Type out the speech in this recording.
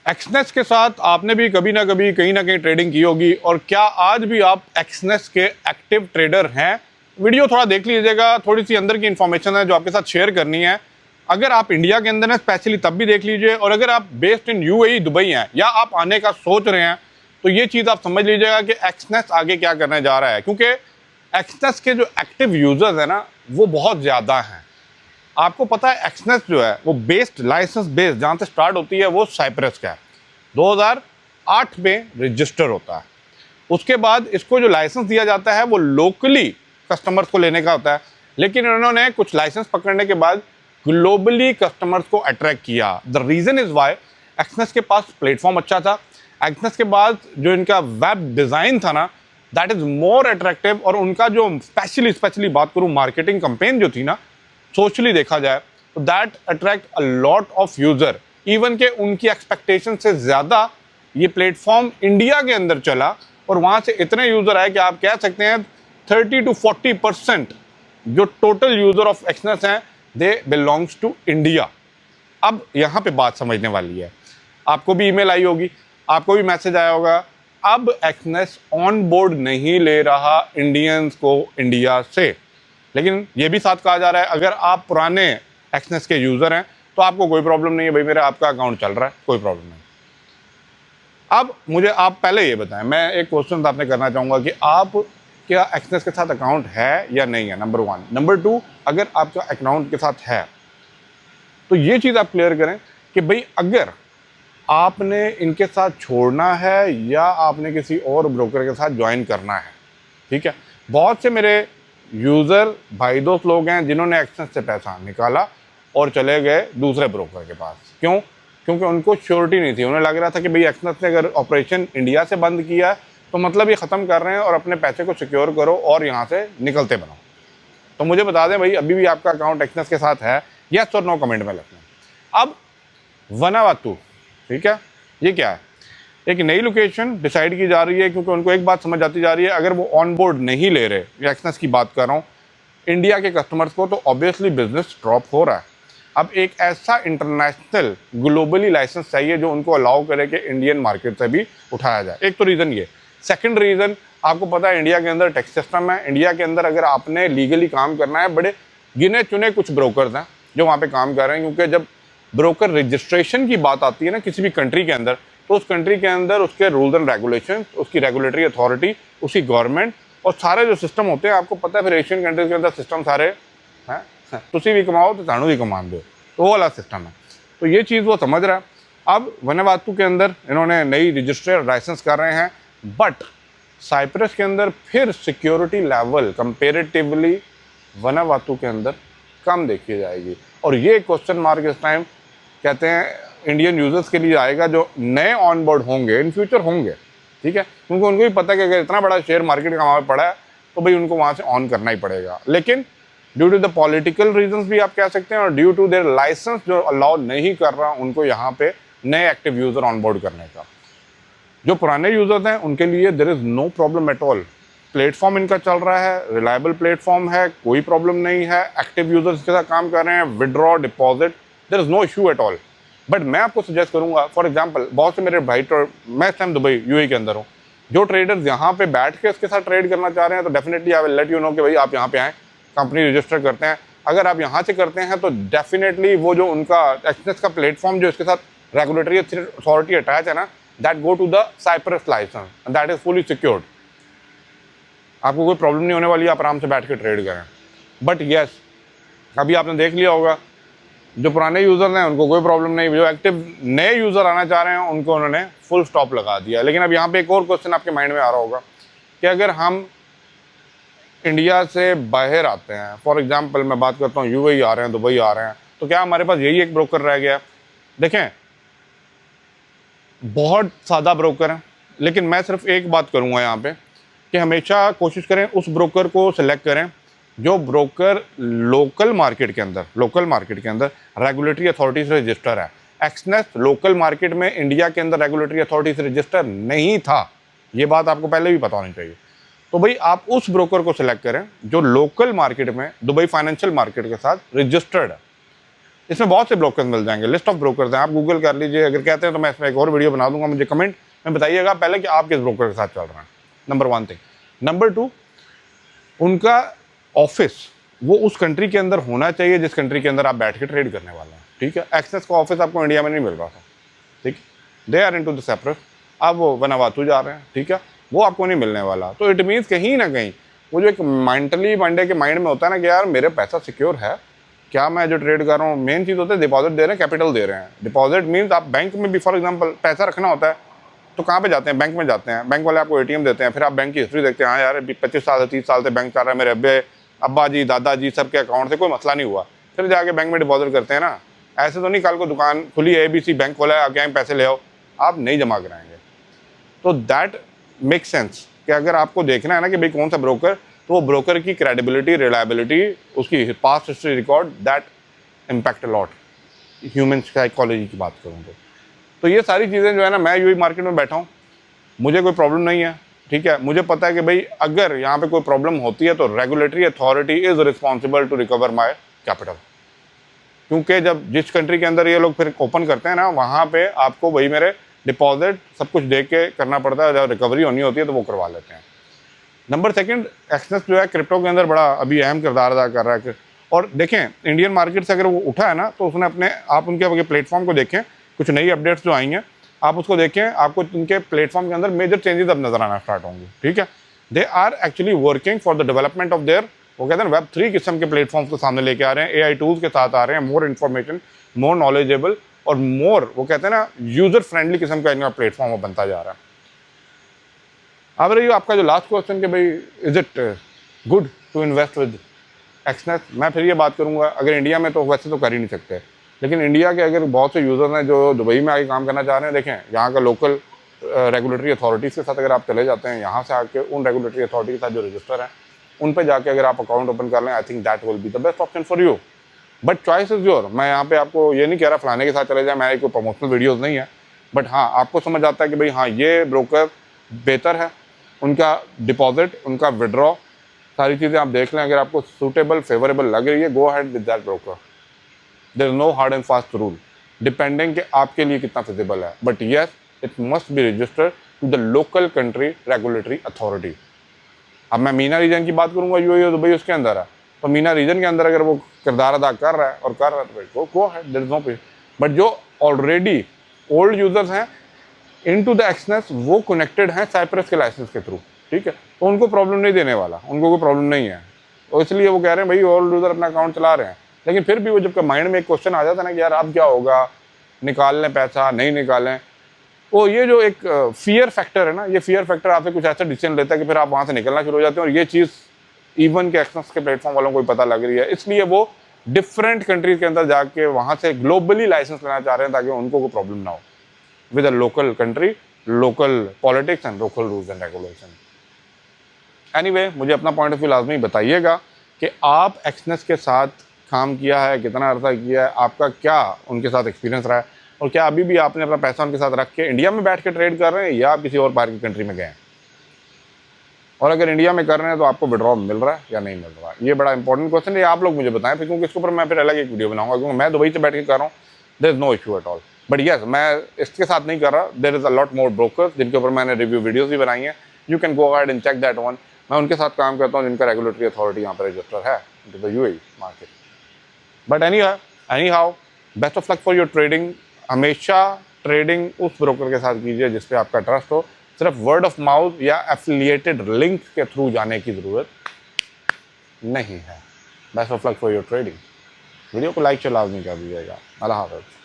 Exness के साथ आपने भी कभी ना कभी कहीं ना कहीं ट्रेडिंग की होगी, और क्या आज भी आप एक्सनेस के एक्टिव ट्रेडर हैं? वीडियो थोड़ा देख लीजिएगा, थोड़ी सी अंदर की इन्फॉर्मेशन है जो आपके साथ शेयर करनी है। अगर आप इंडिया के अंदर हैं स्पेशली तब भी देख लीजिए, और अगर आप बेस्ड इन यूएई दुबई हैं या आप आने का सोच रहे हैं तो ये चीज़ आप समझ लीजिएगा कि एक्सनेस आगे क्या करने जा रहा है, क्योंकि एक्सनेस के जो एक्टिव यूजर्स हैं ना वो बहुत ज़्यादा हैं। आपको पता है एक्सनेस जो है वो बेस्ड लाइसेंस बेस्ड जहाँ से स्टार्ट होती है वो साइप्रस का है। 2008 में रजिस्टर होता है। उसके बाद इसको जो लाइसेंस दिया जाता है वो लोकली कस्टमर्स को लेने का होता है, लेकिन उन्होंने कुछ लाइसेंस पकड़ने के बाद ग्लोबली कस्टमर्स को अट्रैक्ट किया। The reason is why Exness के पास प्लेटफॉर्म अच्छा था। एक्सनेस के बाद जो इनका वेब डिज़ाइन था ना दैट इज़ मोर अट्रैक्टिव, और उनका जो स्पेशली बात करूँ मार्केटिंग कंपेन जो थी ना सोशली देखा जाए तो that attract a lot of user. Even के उनकी एक्सपेक्टेशन से ज़्यादा ये प्लेटफॉर्म इंडिया के अंदर चला, और वहाँ से इतने यूज़र आए कि आप कह सकते हैं 30 to 40% जो टोटल यूज़र ऑफ एक्सनेस हैं दे बिलोंग्स टू इंडिया। अब यहाँ पे बात समझने वाली है। आपको भी ईमेल आई होगी, आपको भी मैसेज आया होगा, अब एक्सनेस ऑन बोर्ड नहीं ले रहा इंडियंस को इंडिया से। लेकिन ये भी साथ कहा जा रहा है अगर आप पुराने एक्सनेस के यूज़र हैं तो आपको कोई प्रॉब्लम नहीं है, भाई मेरा आपका अकाउंट चल रहा है, कोई प्रॉब्लम नहीं। अब मुझे आप पहले ये बताएं, मैं एक क्वेश्चन आपने करना चाहूँगा कि आप क्या एक्सनेस के साथ अकाउंट है या नहीं है, नंबर 1। नंबर 2, अगर आपका अकाउंट के साथ है तो ये चीज़ आप क्लियर करें कि भाई अगर आपने इनके साथ छोड़ना है या आपने किसी और ब्रोकर के साथ ज्वाइन करना है। ठीक है, बहुत से मेरे यूज़र भाई दोस्त लोग हैं जिन्होंने एक्सनेस से पैसा निकाला और चले गए दूसरे ब्रोकर के पास। क्यों? क्योंकि उनको श्योरिटी नहीं थी। उन्हें लग रहा था कि भाई एक्सनेस ने अगर ऑपरेशन इंडिया से बंद किया तो मतलब ये ख़त्म कर रहे हैं और अपने पैसे को सिक्योर करो और यहाँ से निकलते बनो। तो मुझे बता दें भाई अभी भी आपका अकाउंट एक्सनेस के साथ है? यस और नो कमेंट में लिखना। अब वनावातु, ठीक है, ये क्या है? एक नई लोकेशन डिसाइड की जा रही है, क्योंकि उनको एक बात समझ आती जा रही है अगर वो ऑन बोर्ड नहीं ले रहे, एक्सनेस की बात कर रहा हूँ, इंडिया के कस्टमर्स को, तो ऑब्वियसली बिजनेस ड्रॉप हो रहा है। अब एक ऐसा इंटरनेशनल ग्लोबली लाइसेंस चाहिए जो उनको अलाउ करे कि इंडियन मार्केट से भी उठाया जाए। एक तो रीज़न ये। सेकंड रीज़न, आपको पता है इंडिया के अंदर टैक्स सिस्टम है। इंडिया के अंदर अगर आपने लीगली काम करना है, बड़े गिने चुने कुछ ब्रोकर्स हैं जो वहाँ पे काम कर रहे हैं, क्योंकि जब ब्रोकर रजिस्ट्रेशन की बात आती है ना किसी भी कंट्री के अंदर, तो उस कंट्री के अंदर उसके रूल्स एंड रेगुलेशन, उसकी रेगुलेटरी अथॉरिटी, उसकी गवर्नमेंट और सारे जो सिस्टम होते हैं, आपको पता है फिर एशियन कंट्रीज के अंदर सिस्टम सारे हैं, तुसी भी कमाओ तो सानू भी कमा दो, तो वो वाला सिस्टम है। तो ये चीज़ वो समझ रहा है। अब वनावातु के अंदर इन्होंने नई रजिस्टर लाइसेंस कर रहे हैं, बट साइप्रस के अंदर फिर सिक्योरिटी लेवल कंपेरेटिवली वनावातु के अंदर कम देखी जाएगी। और ये क्वेश्चन मार्क इस टाइम कहते हैं इंडियन यूजर्स के लिए आएगा जो नए ऑन बोर्ड होंगे, इन फ्यूचर होंगे। ठीक है, क्योंकि उनको भी पता है कि अगर इतना बड़ा शेयर मार्केट का वहाँ पे पड़ा है तो भाई उनको वहाँ से ऑन करना ही पड़ेगा। लेकिन due to the political reasons भी आप कह सकते हैं, और ड्यू टू देयर लाइसेंस जो अलाउ नहीं कर रहा उनको यहाँ पे नए एक्टिव यूजर ऑन बोर्ड करने का। जो पुराने यूजर्स हैं उनके लिए there is no problem at all. Platform इनका चल रहा है, रिलायबल प्लेटफॉर्म है, कोई प्रॉब्लम नहीं है, एक्टिव यूजर्स के साथ काम कर रहे हैं, withdraw deposit, there is no issue at all. But मैं आपको सजेस्ट करूंगा, फॉर एग्जांपल बहुत से मेरे भाई, मैं इस टाइम दुबई यूएई के अंदर हूँ, जो ट्रेडर्स यहाँ पे बैठ के इसके साथ ट्रेड करना चाह रहे हैं तो definitely I will let you know कि भाई आप यहाँ पे आएँ, कंपनी रजिस्टर करते हैं। अगर आप यहाँ से करते हैं तो डेफिनेटली वो जो उनका एक्सनेस का प्लेटफॉर्म जो इसके साथ रेगुलेटरी अथॉरिटी अटैच है ना, that go to the Cyprus license, that is fully secured. आपको कोई प्रॉब्लम नहीं होने वाली, आप आराम से बैठ के ट्रेड करें। बट येस, अभी आपने देख लिया होगा जो पुराने यूज़र हैं उनको कोई प्रॉब्लम नहीं, जो एक्टिव नए यूज़र आना चाह रहे हैं उनको उन्होंने फुल स्टॉप लगा दिया। लेकिन अब यहाँ पे एक और क्वेश्चन आपके माइंड में आ रहा होगा कि अगर हम इंडिया से बाहर आते हैं, फॉर एग्जांपल मैं बात करता हूँ यूएई आ रहे हैं, दुबई आ रहे हैं, तो क्या हमारे पास यही एक ब्रोकर रह गया? देखें, बहुत सादा ब्रोकर हैं, लेकिन मैं सिर्फ एक बात करूँगा यहाँ पर कि हमेशा कोशिश करें उस ब्रोकर को सिलेक्ट करें जो ब्रोकर लोकल मार्केट के अंदर रेगुलेटरी अथॉरिटी से रजिस्टर है। एक्सनेस लोकल मार्केट में इंडिया के अंदर रेगुलेटरी अथॉरिटी से रजिस्टर नहीं था, ये बात आपको पहले भी पता होनी चाहिए। तो भाई आप उस ब्रोकर को सिलेक्ट करें जो लोकल मार्केट में दुबई फाइनेंशियल मार्केट के साथ रजिस्टर्ड है। इसमें बहुत से ब्रोकर्स मिल जाएंगे, लिस्ट ऑफ ब्रोकर्स हैं, आप गूगल कर लीजिए। अगर कहते हैं तो मैं इसमें एक और वीडियो बना दूंगा, मुझे कमेंट में बताइएगा पहले कि आप किस ब्रोकर के साथ चल रहे हैं। Number 1 thing. नंबर 2, उनका ऑफिस वो उस कंट्री के अंदर होना चाहिए जिस कंट्री के अंदर आप बैठ के ट्रेड करने वाले हैं, ठीक है। एक्सेस का ऑफिस आपको इंडिया में नहीं मिल रहा था, ठीक, they are into the separate, अब वो वनावातु जा रहे हैं, ठीक है, वो आपको नहीं मिलने वाला। तो इट मीन्स कहीं ना कहीं वो जो एक मेंटली मंडे के माइंड में होता है ना कि यार मेरे पैसा सिक्योर है क्या, मैं जो ट्रेड कर रहा हूँ, मेन चीज़ होता है डिपॉजिट दे रहे हैं, कैपिटल दे रहे हैं। डिपॉजिट मीन्स आप बैंक में भी फॉर एग्जांपल पैसा रखना होता है तो कहाँ पे जाते हैं, बैंक में जाते हैं, बैंक वाले आपको एटीएम देते हैं, फिर आप बैंक की हिस्ट्री देखते हैं, हाँ यार 25 साल से 30 साल से बैंक चल रहा है, मेरे अब्बा जी दादाजी सबके अकाउंट से कोई मसला नहीं हुआ, फिर जाके बैंक में डिपॉजिट करते हैं ना। ऐसे तो नहीं कल को दुकान खुली है ABC बैंक खोला है, आगे पैसे ले आओ, आप नहीं जमा कराएंगे। तो दैट मेक सेंस कि अगर आपको देखना है ना कि भाई कौन सा ब्रोकर, तो वो ब्रोकर की क्रेडिबिलिटी, रिलायबिलिटी, उसकी past history record, that impact lot. Human psychology की बात करूँ तो ये सारी चीज़ें जो है ना, मैं यूएई मार्केट में बैठा हूँ, मुझे कोई प्रॉब्लम नहीं है, ठीक है। मुझे पता है कि भाई अगर यहाँ पे कोई प्रॉब्लम होती है तो regulatory authority is responsible to recover my capital, क्योंकि जब जिस कंट्री के अंदर ये लोग फिर ओपन करते हैं ना, वहाँ पे आपको वही मेरे डिपॉजिट सब कुछ दे के करना पड़ता है, जब रिकवरी होनी होती है तो वो करवा लेते हैं। नंबर 2, एक्सेस जो है क्रिप्टो के अंदर बड़ा अभी अहम किरदार अदा कर रहा है। और देखें इंडियन मार्केट से अगर वो उठा है ना, तो उसने अपने आप उनके प्लेटफॉर्म को देखें, कुछ नई अपडेट्स जो आई हैं आप उसको देखें, आपको उनके प्लेटफॉर्म के अंदर मेजर चेंजेस अब नजर आना स्टार्ट होंगे, ठीक है। They are actually working for the development of their, वो कहते हैं Web3 किस्म के प्लेटफॉर्म्स को सामने लेके आ रहे हैं, AI टूल्स के साथ आ रहे हैं, मोर इन्फॉर्मेशन, मोर नॉलेजेबल और मोर वो कहते हैं ना यूजर फ्रेंडली किस्म का इनका प्लेटफॉर्म बनता जा रहा है। अब रही आपका जो लास्ट क्वेश्चन कि भाई is it good to invest with Exness, मैं फिर ये बात करूंगा, अगर इंडिया में तो वैसे तो कर ही नहीं सकते, लेकिन इंडिया के अगर बहुत से यूज़र हैं जो दुबई में आके काम करना चाह रहे हैं, देखें यहाँ का लोकल रेगुलेटरी अथॉरिटीज़ के साथ अगर आप चले जाते हैं, यहाँ से आके उन रेगुलेटरी अथॉरिटी के साथ जो रजिस्टर हैं उन पे जाके अगर आप अकाउंट ओपन कर लें, I think that will be the best option for you, but choice is your. मैं यहाँ पे आपको ये नहीं कह रहा फलाने के साथ चले जाए, मेरे कोई प्रमोशनल वीडियोज़ नहीं है, बट हाँ आपको समझ आता है कि भाई हाँ ये ब्रोकर बेहतर है, उनका डिपॉजिट, उनका विड्रॉ, सारी चीज़ें आप देख लें, अगर आपको सूटेबल फेवरेबल लग रही है, go ahead with that broker. There is no hard and fast rule, depending कि आपके लिए कितना फिजिबल है, but yes it must be registered to the local country regulatory authority. अब मैं मीना रीजन की बात करूंगा, यूएई और दुबई उसके अंदर है, तो मीना रीजन के अंदर अगर वो किरदार अदा कर रहा है और कर रहा है तो go ahead, there is no pay. But जो ऑलरेडी ओल्ड यूजर्स हैं इनटू द एक्सनेस, वो कनेक्टेड हैं साइप्रस के लाइसेंस के थ्रू, ठीक है, तो उनको प्रॉब्लम नहीं देने वाला, उनको कोई प्रॉब्लम नहीं है, तो इसलिए वो कह रहे हैं भाई ओल्ड यूजर अपना अकाउंट चला रहे हैं। लेकिन फिर भी वो जब माइंड में एक क्वेश्चन आ जाता है ना कि यार अब क्या होगा, निकाल लें पैसा नहीं निकालें, वो ये जो एक फियर फैक्टर है ना, ये फियर फैक्टर आपसे कुछ ऐसा डिसीजन लेता है कि फिर आप वहाँ से निकलना शुरू हो जाते हैं। और ये चीज़ इवन के एक्सनेस के प्लेटफॉर्म वालों को पता लग रही है, इसलिए वो डिफरेंट कंट्रीज के अंदर जाके वहाँ से ग्लोबली लाइसेंस लेना चाह रहे हैं ताकि उनको कोई प्रॉब्लम ना हो with a local country, local politics and local rules and regulation. Anyway, मुझे अपना पॉइंट ऑफ व्यू लाजमी बताइएगा कि आप एक्सनेस के साथ काम किया है, कितना अर्सा किया है, आपका क्या उनके साथ एक्सपीरियंस रहा है, और क्या अभी भी आपने अपना पैसा उनके साथ रख के इंडिया में बैठ के ट्रेड कर रहे हैं या आप किसी और बाहर की कंट्री में गए हैं, और अगर इंडिया में कर रहे हैं तो आपको विड्रॉ मिल रहा है या नहीं मिल रहा है। ये बड़ा इंपॉर्टेंट क्वेश्चन है, आप लोग मुझे बताएं, फिर क्योंकि इसके ऊपर मैं फिर अलग एक वीडियो बनाऊंगा, क्योंकि मैं दुबई से बैठ के कर रहा हूँ, there is no issue at all. But yes, मैं इसके साथ नहीं कर रहा, there is a lot more brokers जिनके ऊपर मैंने रिव्यू वीडियोज़ भी बनाई हैं, you can go ahead and check that one. मैं उनके साथ काम करता हूँ जिनका रेगुलेटरी अथॉरिटी यहाँ पर रजिस्टर है into the UAE market. But any how, best of luck for your trading. हमेशा ट्रेडिंग उस ब्रोकर के साथ कीजिए जिस पे आपका ट्रस्ट हो, सिर्फ वर्ड ऑफ माउथ या एफिलिएटेड लिंक के थ्रू जाने की ज़रूरत नहीं है। Best of luck for your trading. Video को लाइक लाजमी कर दीजिएगा। अल्लाह हाफ़िज़।